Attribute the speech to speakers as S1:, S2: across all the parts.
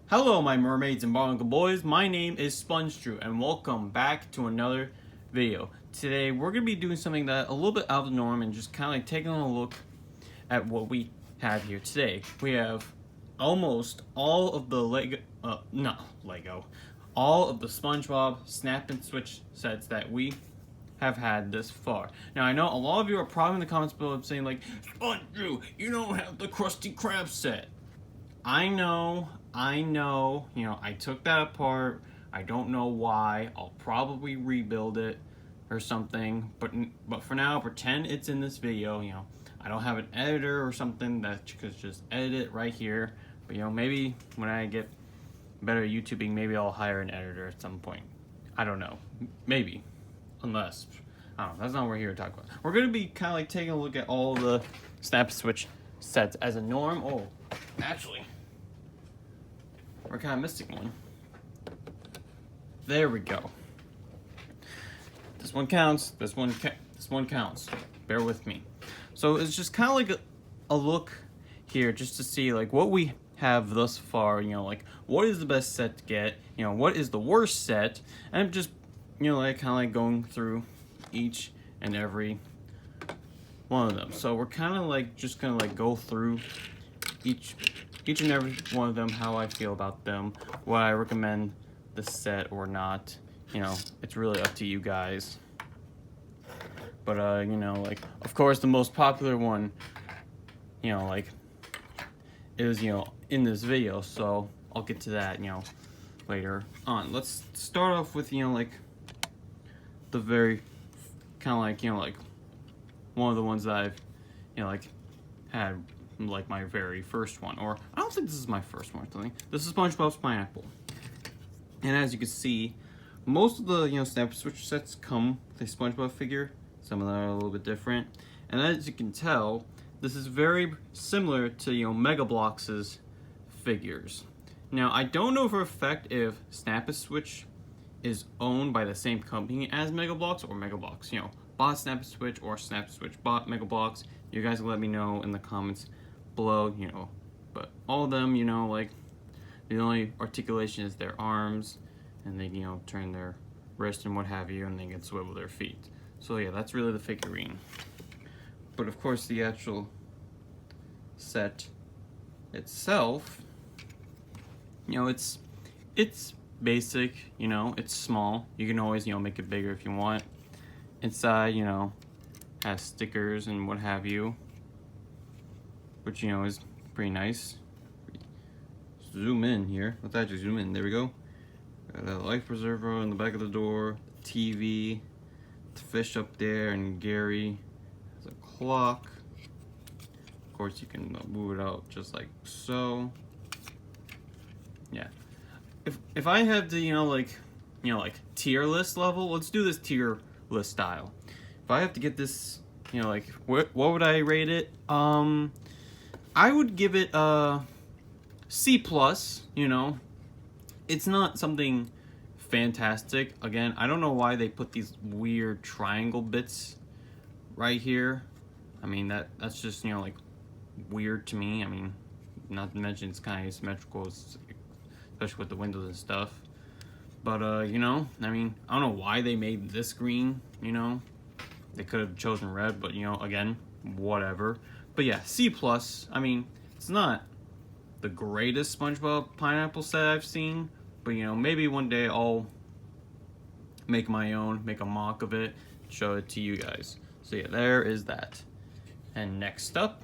S1: Hello my mermaids and barnacle boys, my name is SpongeDrew and welcome back to another video. Today we're going to be doing something that a little bit out of the norm and just kind of like taking a look at what we have here today. We have almost all of the all of the SpongeBob Snap and Switch sets that we have had this far. Now I know a lot of you are probably in the comments below saying like, SpongeDrew, you don't have the Krusty Krab set. I know, I took that apart. I don't know why. I'll probably rebuild it or something, but for now, pretend it's in this video. I don't have an editor or something that you could just edit it right here. But maybe when I get better at YouTubing, maybe I'll hire an editor at some point. I don't know. Maybe. Unless, I don't know. That's not what we're here to talk about. We're going to be kind of like taking a look at all the Snap Switch sets as a norm. Oh, actually, we're kind of missing one. There we go. This one counts. This one counts. Bear with me. So it's just kind of like a look here, just to see like what we have thus far. Like what is the best set to get. What is the worst set, and I'm just like kind of like going through each and every one of them. So we're kind of like just gonna like go through each and every one of them, how I feel about them, what I recommend the set or not. It's really up to you guys. But like of course the most popular one, like is in this video, so I'll get to that later on. Let's start off with like the very kind of like one of the ones that I've like had like my very first one, or I don't think this is my first one. I think this is SpongeBob's Pineapple. And as you can see, most of the Snap Switch sets come with a SpongeBob figure. Some of them are a little bit different, and as you can tell, this is very similar to Mega Bloks' figures. Now I don't know for a fact if Snap Switch is owned by the same company as Mega Bloks, or Mega Bloks bought Snap Switch, or Snap Switch bought Mega Bloks. You guys let me know in the comments below. But all of them, like the only articulation is their arms, and they turn their wrist and what have you, and they can swivel their feet. So yeah, that's really the figurine. But of course the actual set itself, it's basic. It's small. You can always make it bigger if you want. Inside has stickers and what have you, which is pretty nice. Zoom in here. Let's actually zoom in. There we go. Got a life preserver on the back of the door, TV, the fish up there, and Gary has a clock. Of course, you can move it out just like so. Yeah. If I have to like tier list level, let's do this tier list style. If I have to get this, like what would I rate it? I would give it a C+. It's not something fantastic. Again, I don't know why they put these weird triangle bits right here. I mean that's just like weird to me. I mean, not to mention it's kind of asymmetrical, especially with the windows and stuff. But I mean, I don't know why they made this green. They could have chosen red, but again, whatever. But yeah, C+. I mean, it's not the greatest SpongeBob Pineapple set I've seen, but maybe one day I'll make my own, make a mock of it, show it to you guys. So yeah, there is that. And next up,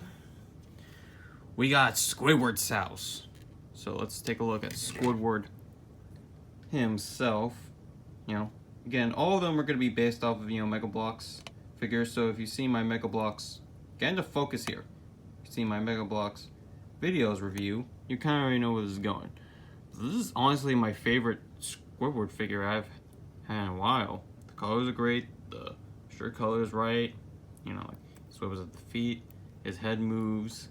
S1: we got Squidward's house. So let's take a look at Squidward himself. Again, all of them are going to be based off of Mega Bloks figures. So if you see my Mega Bloks, get into focus here. If you see my Mega Bloks videos review, you kind of already know where this is going. This is honestly my favorite Squidward figure I've had in a while. The colors are great, the shirt color is right, like swivels at the feet, his head moves,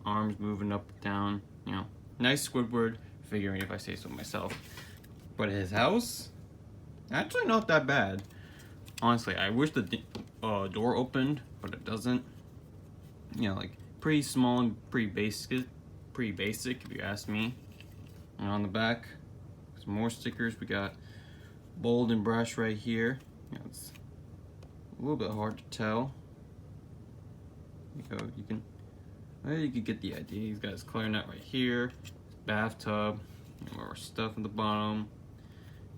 S1: arms moving up and down, nice Squidward figurine if I say so myself. But his house, actually not that bad. Honestly, I wish the door opened, but it doesn't. Like pretty small and pretty basic if you ask me. And on the back, some more stickers. We got bold and brush right here. It's a little bit hard to tell. You can get the idea. He's got his clarinet right here, his bathtub, more stuff at the bottom.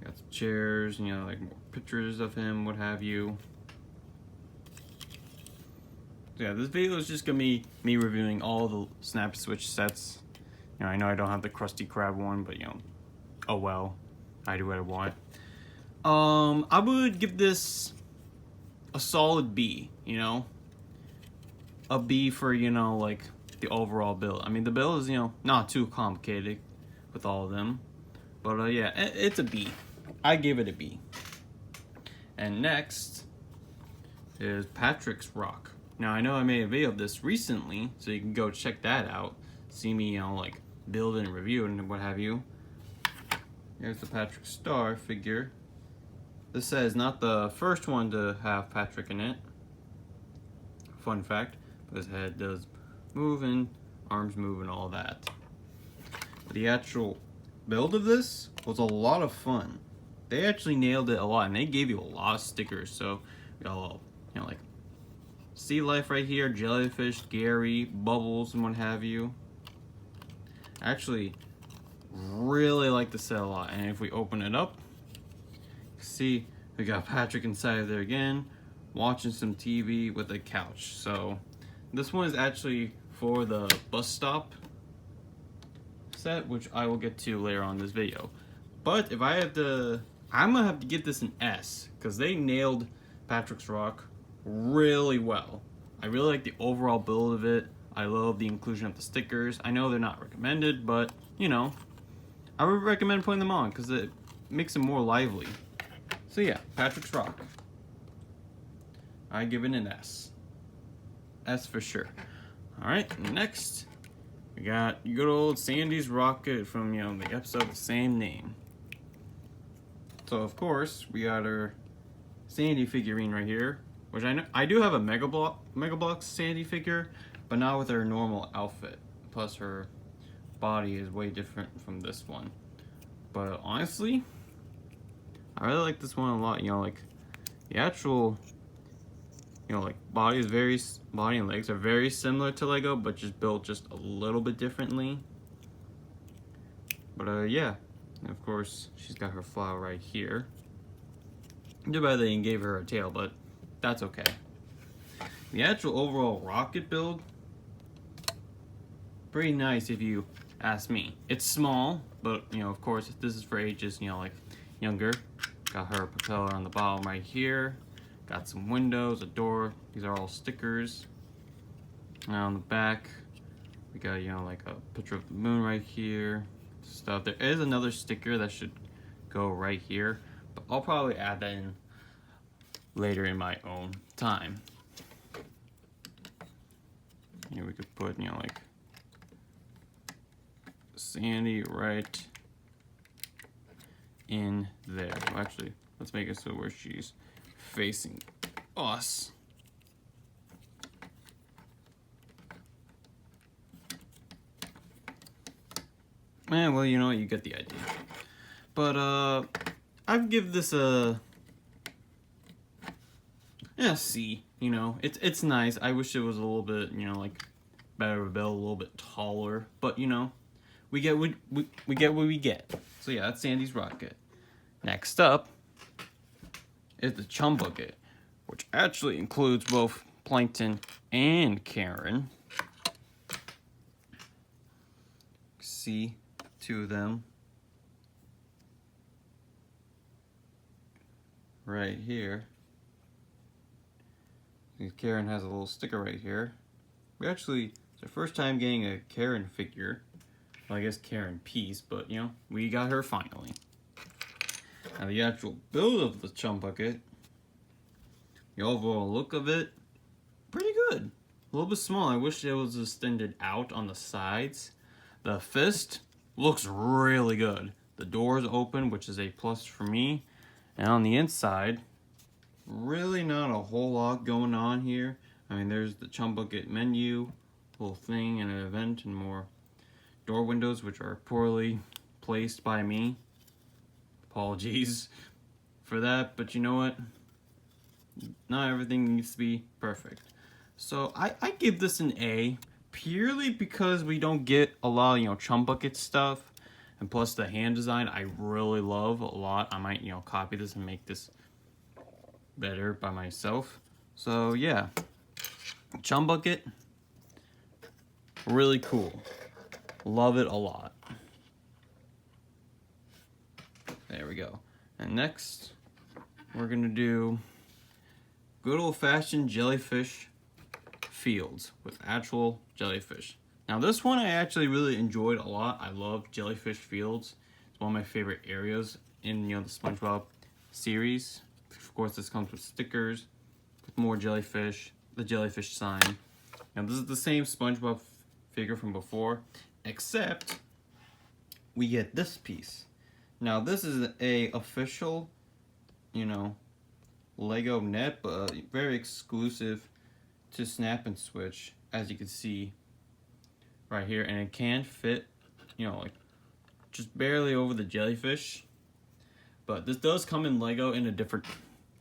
S1: Got some chairs, like more pictures of him, what have you. So yeah, this video is just gonna be me reviewing all the Snap Switch sets. I know I don't have the Krusty Krab one, but oh well, I do what I want. I would give this a solid B. A B for like the overall build. I mean, the build is not too complicated with all of them, but yeah, it's a B. I give it a B. And next is Patrick's Rock. Now I know I made a video of this recently, so you can go check that out. See me, like build and review and what have you. Here's the Patrick Star figure. This says not the first one to have Patrick in it. Fun fact, but his head does move and arms move and all that. But the actual build of this was a lot of fun. They actually nailed it a lot, and they gave you a lot of stickers. So we got a little, like sea life right here, Jellyfish, Gary, Bubbles, and what have you. Actually, really like the set a lot. And if we open it up, see we got Patrick inside of there again, watching some TV with a couch. So this one is actually for the bus stop set, which I will get to later on in this video. But if I have to, I'm gonna have to give this an S, because they nailed Patrick's Rock really well. I really like the overall build of it. I love the inclusion of the stickers. I know they're not recommended, but I would recommend putting them on because it makes them more lively. So yeah, Patrick's Rock. I give it an S. S for sure. Alright, next we got good old Sandy's Rocket from the episode of the same name. So of course we got our Sandy figurine right here, which I do have a Mega Bloks Sandy figure, but not with her normal outfit. Plus her body is way different from this one. But honestly, I really like this one a lot. Like the actual, like body and legs are very similar to Lego, but just built just a little bit differently. But yeah, and of course she's got her flower right here. Too bad they didn't give her a tail, but that's okay. The actual overall rocket build, pretty nice if you ask me. It's small, but of course this is for ages like younger. Got her propeller on the bottom right here. Got some windows, a door. These are all stickers. And on the back, we got like a picture of the moon right here. Stuff. There is another sticker that should go right here, but I'll probably add that in later in my own time. Here we could put like Sandy right in there. Well, actually, let's make it so where she's facing us. Well, you know what, you get the idea. But I'd give this a C. It's nice. I wish it was a little bit, like better build, a little bit taller. But we get what we get. So yeah, that's Sandy's Rocket. Next up is the Chum Bucket, which actually includes both Plankton and Karen. See two of them right here. Karen has a little sticker right here. It's our first time getting a Karen figure. Well, I guess Karen piece, but we got her finally. Now the actual build of the Chum Bucket, the overall look of it, pretty good. A little bit small. I wish it was extended out on the sides. The fist looks really good. The door is open, which is a plus for me. And on the inside, really not a whole lot going on here. I mean, there's the Chum Bucket menu, little thing, and an event, and more door windows, which are poorly placed by me. Apologies for that, but you know what? Not everything needs to be perfect. So I give this an A, purely because we don't get a lot of, chum bucket stuff. And plus the hand design I really love a lot. I might, copy this and make this better by myself. So yeah, chum bucket, really cool. Love it a lot. There we go. And next, we're gonna do good old-fashioned jellyfish fields with actual jellyfish. Now this one I actually really enjoyed a lot. I love jellyfish fields. It's one of my favorite areas in the SpongeBob series. Of course, this comes with stickers, with more jellyfish, the jellyfish sign. Now this is the same SpongeBob figure from before, except we get this piece. Now this is a official, Lego net, but very exclusive to Snap and Switch, as you can see right here, and it can fit, like just barely over the jellyfish. But this does come in Lego in a different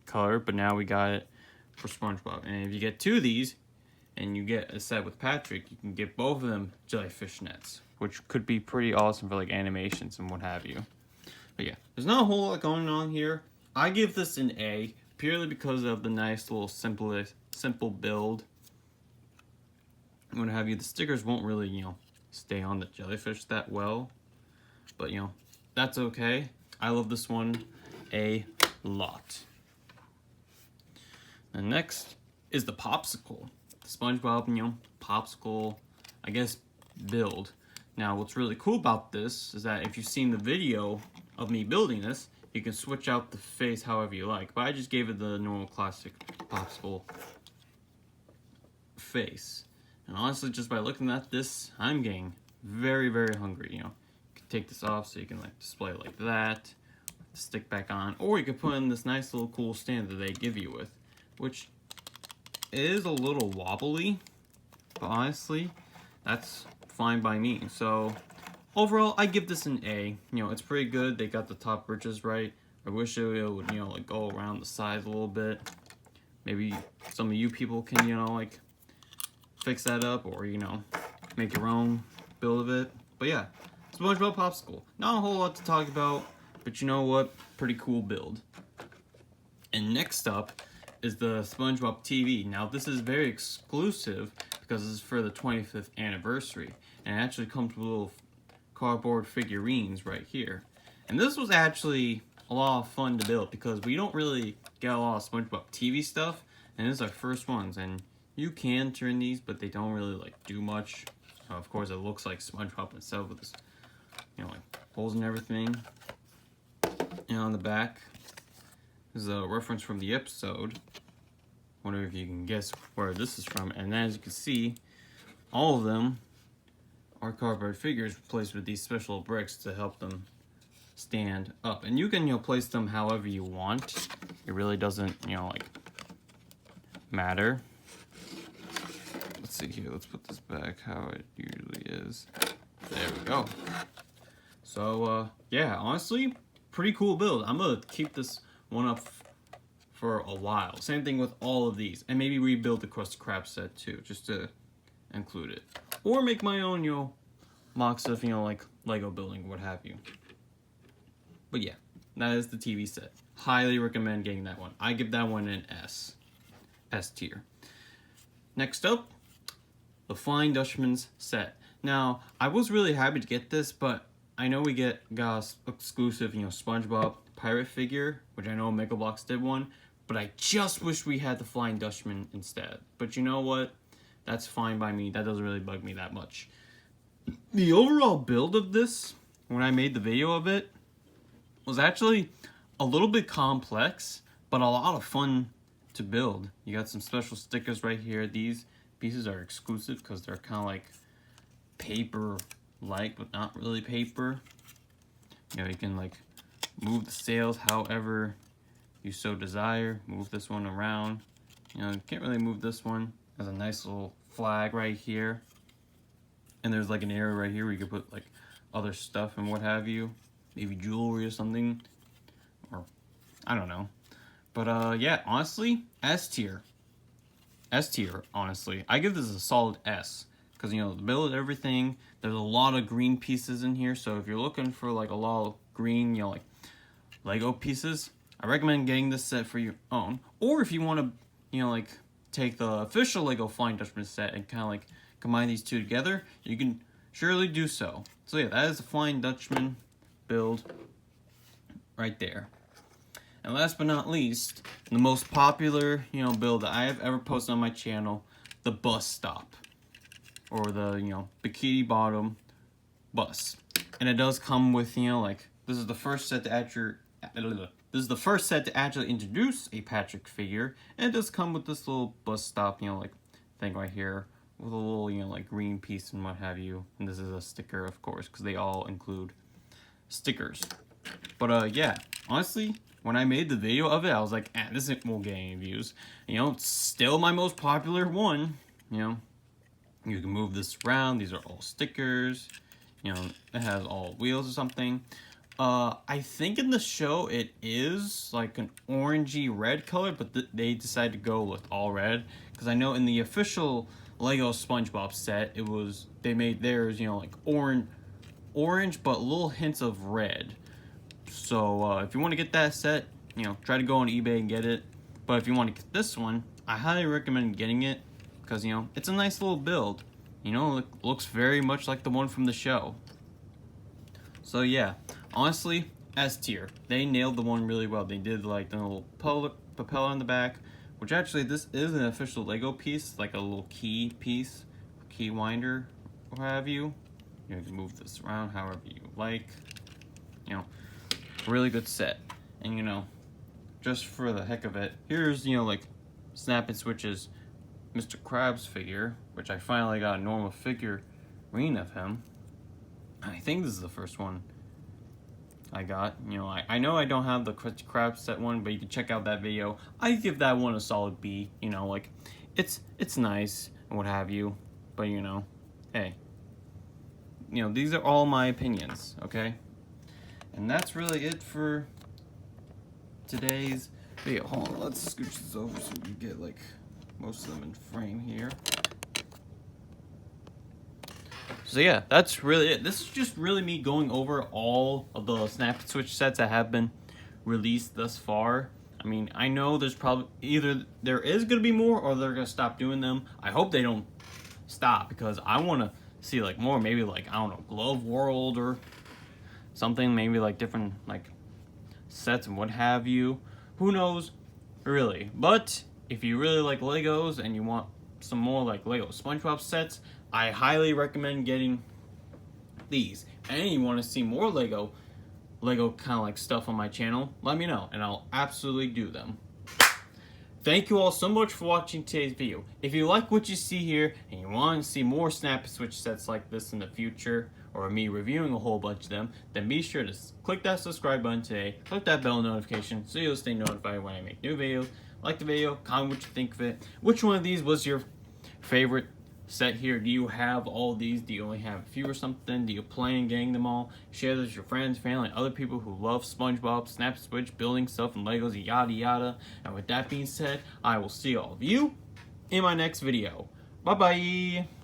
S1: color, but now we got it for SpongeBob. And if you get 2 of these and you get a set with Patrick, you can get both of them jellyfish nets, which could be pretty awesome for like animations and what have you. But yeah, there's not a whole lot going on here. I give this an A, purely because of the nice little simple build. What have you. The stickers won't really, stay on the jellyfish that well. But, that's okay. I love this one a lot. And next is the popsicle. The SpongeBob, popsicle, I guess, build. Now, what's really cool about this is that if you've seen the video of me building this, you can switch out the face however you like. But I just gave it the normal classic popsicle face. And honestly, just by looking at this, I'm getting very, very hungry. You can take this off so you can like display it like that, stick back on, or you can put in this nice little cool stand that they give you with, which is a little wobbly, but honestly, that's fine by me. So overall, I give this an A. It's pretty good. They got the top bridges right. I wish it would, like go around the sides a little bit. Maybe some of you people can, like fix that up, or make your own build of it. But yeah, SpongeBob popsicle. Not a whole lot to talk about, but you know what? Pretty cool build. And next up is the SpongeBob TV. Now this is very exclusive because this is for the 25th anniversary, and it actually comes with little cardboard figurines right here. And this was actually a lot of fun to build because we don't really get a lot of SpongeBob TV stuff, and this is our first ones. And you can turn these, but they don't really like do much. Of course, it looks like SpongeBob itself with this, like holes and everything. And on the back is a reference from the episode. Wonder if you can guess where this is from. And as you can see, all of them are cardboard figures replaced with these special bricks to help them stand up. And you can, place them however you want. It really doesn't, like matter. Let's see here. Let's put this back how it usually is. There we go. So, yeah, honestly, pretty cool build. I'm going to keep this one up for a while. Same thing with all of these. And maybe rebuild the Krusty Krab set too, just to include it. Or make my own, mocks of, like Lego building, what have you. But yeah, that is the TV set. Highly recommend getting that one. I give that one an S. S tier. Next up, the Flying Dutchman's set. Now, I was really happy to get this, but I know we got exclusive, SpongeBob pirate figure, which I know Mega Bloks did one, but I just wish we had the Flying Dutchman instead. But you know what? That's fine by me. That doesn't really bug me that much. The overall build of this, when I made the video of it, was actually a little bit complex, but a lot of fun to build. You got some special stickers right here. These pieces are exclusive because they're kind of like paper-like, but not really paper. You can like move the sails however you so desire. Move this one around. You can't really move this one. There's a nice little flag right here. And there's like an area right here where you can put like other stuff and what have you. Maybe jewelry or something. Or, I don't know. But, yeah, honestly, S tier. S tier, honestly. I give this a solid S. Because, you know, the build, everything. There's a lot of green pieces in here. So if you're looking for, like, a lot of green, you know, like, Lego pieces, I recommend getting this set for your own. Or if you want to, you know, like, take the official Lego Flying Dutchman set and kind of, like, combine these two together, you can surely do so. So, yeah, that is the Flying Dutchman build right there. And last but not least, the most popular, you know, build that I have ever posted on my channel, the bus stop. Or the, you know, bikini bottom bus. And it does come with, you know, like, this is the first set to actually introduce a Patrick figure. And it does come with this little bus stop, you know, like, thing right here. With a little, you know, like, green piece and what have you. And this is a sticker, of course, because they all include stickers. But, yeah, honestly, when I made the video of it, I was like, this won't get any views. You know, it's still my most popular one. You know, you can move this around. These are all stickers. You know, it has all wheels or something. I think in the show it is like an orangey red color, but they decided to go with all red. Because I know in the official Lego SpongeBob set, they made theirs, you know, like orange, but little hints of red. So, if you want to get that set, you know, try to go on eBay and get it. But if you want to get this one, I highly recommend getting it. Because, you know, it's a nice little build. You know, it looks very much like the one from the show. So, yeah. Honestly, S tier. They nailed the one really well. They did, like, the little propeller on the back. Which, actually, this is an official Lego piece. Like a little key piece. Key winder, what have you. You can move this around however you like. You know. Really good set. And, you know, just for the heck of it, here's, you know, like, Snap and Switch's Mr. Krabs figure, which I finally got a normal figurine of him. I think this is the first one I got. You know, I know I don't have the Krabs set one, but you can check out that video. I give that one a solid B. You know, like, it's nice and what have you. But, you know, hey. You know, these are all my opinions, okay? And that's really it for today's video. Hold on, let's scooch this over so we get, like, most of them in frame here. So yeah, that's really it. This is just really me going over all of the Snap and Switch sets that have been released thus far. I mean, I know there's probably either there is going to be more or they're going to stop doing them. I hope they don't stop because I want to see, like, more, maybe, like, I don't know, Glove World or something, maybe like different like sets and what have you. Who knows, really. But if you really like Legos and you want some more like Lego SpongeBob sets, I highly recommend getting these. And you want to see more Lego kind of like stuff on my channel, let me know and I'll absolutely do them. Thank you all so much for watching today's video. If you like what you see here and you want to see more Snap and Switch sets like this in the future, or me reviewing a whole bunch of them, then be sure to click that subscribe button today, click that bell notification so you'll stay notified when I make new videos. Like the video, comment what you think of it. Which one of these was your favorite set here? Do you have all these? Do you only have a few or something? Do you plan on getting them all? Share this with your friends, family, and other people who love SpongeBob, Snap and Switch, building stuff and Legos, yada yada. And with that being said, I will see all of you in my next video. Bye bye!